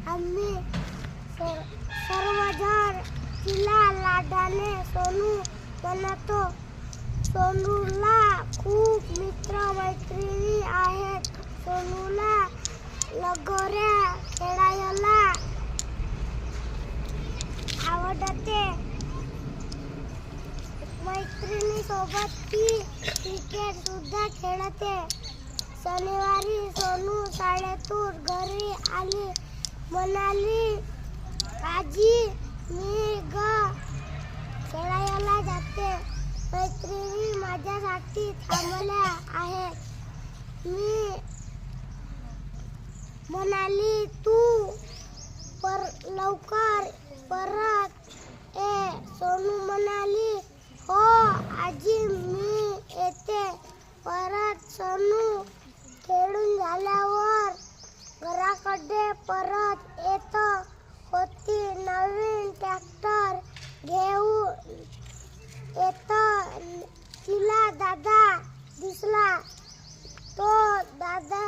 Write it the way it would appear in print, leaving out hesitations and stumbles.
आम्ही सर्वजण तिला लाडाने सोनू म्हणतो. सोनूला खूप मित्र मैत्रिणी आहेत. सोनूला लगोऱ्या खेळायला आवडते. मैत्रिणीसोबत ती क्रिकेट सुद्धा खेळते. शनिवारी सोनू शाळेतून घरी आली. म्हणाली, आजी मी खेळायला जाते. मैत्रिणी माझ्यासाठी थांबल्या आहेत. मी म्हणाली, तू लवकर परत ये. सोनू म्हणाली, हो आजी मी येते परत. सोनू खेळून झाल्यावर घराकडे परत येत होती. नवीन ट्रॅक्टर घेऊन येत तिला दादा दिसला. तो दादा